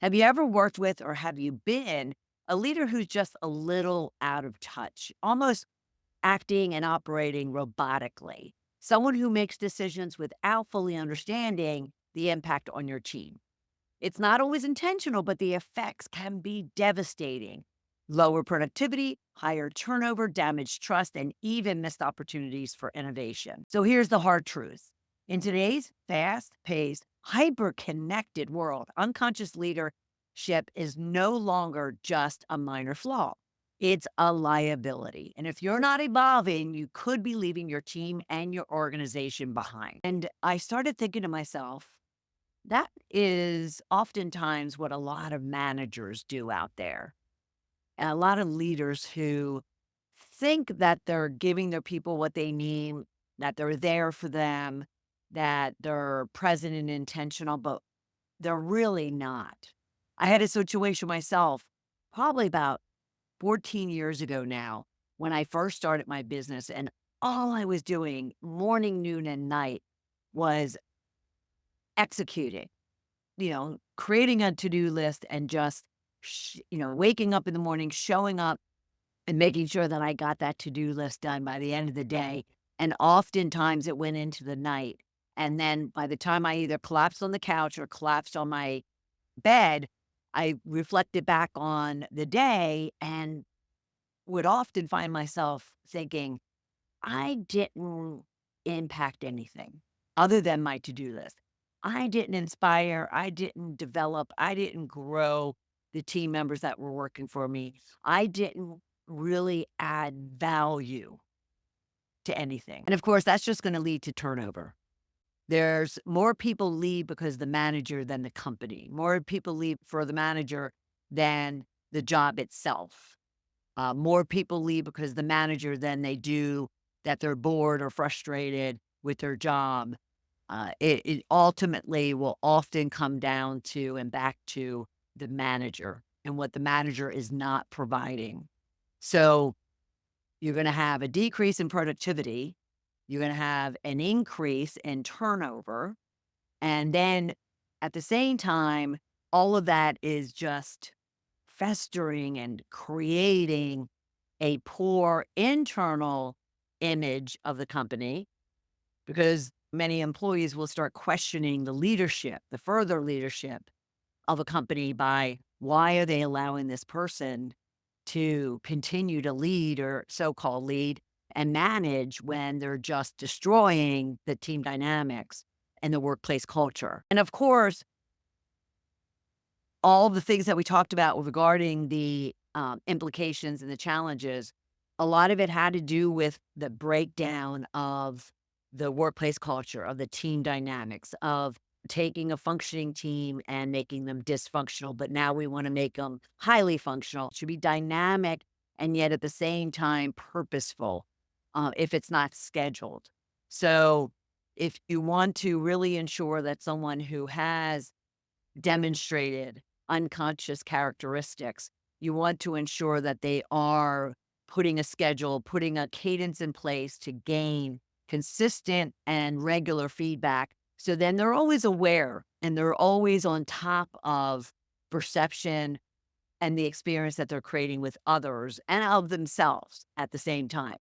Have you ever worked with or have you been a leader who's just a little out of touch, almost acting and operating robotically? Someone who makes decisions without fully understanding the impact on your team. It's not always intentional, but the effects can be devastating. Lower productivity, higher turnover, damaged trust, and even missed opportunities for innovation. So here's the hard truth. In today's fast paced, hyper connected world, unconscious leadership is no longer just a minor flaw. It's a liability. And if you're not evolving, you could be leaving your team and your organization behind. And I started thinking to myself, that is oftentimes what a lot of managers do out there. And a lot of leaders who think that they're giving their people what they need, that they're there for them, that they're present and intentional, but they're really not. I had a situation myself probably about 14 years ago now when I first started my business, and all I was doing morning, noon, and night was executing, creating a to-do list and just, waking up in the morning, showing up and making sure that I got that to-do list done by the end of the day. And oftentimes it went into the night. And then by the time I either collapsed on the couch or collapsed on my bed, I reflected back on the day and would often find myself thinking, I didn't impact anything other than my to-do list. I didn't inspire, I didn't develop, I didn't grow the team members that were working for me. I didn't really add value to anything. And of course, that's just going to lead to turnover. There's more people leave because the manager than the company. More people leave for the manager than the job itself. More people leave because the manager than they do that they're bored or frustrated with their job. It ultimately will often come down to and back to the manager and what the manager is not providing. So you're going to have a decrease in productivity. You're going to have an increase in turnover. And then at the same time, all of that is just festering and creating a poor internal image of the company because many employees will start questioning the leadership, the further leadership of a company by why are they allowing this person to continue to lead or so-called lead and manage when they're just destroying the team dynamics and the workplace culture. And of course, all the things that we talked about regarding the implications and the challenges, a lot of it had to do with the breakdown of the workplace culture, of the team dynamics, of taking a functioning team and making them dysfunctional, but now we want to make them highly functional. It should be dynamic and yet at the same time purposeful if it's not scheduled. So if you want to really ensure that someone who has demonstrated unconscious characteristics, you want to ensure that they are putting a schedule, putting a cadence in place to gain consistent and regular feedback. So then they're always aware and they're always on top of perception and the experience that they're creating with others and of themselves at the same time.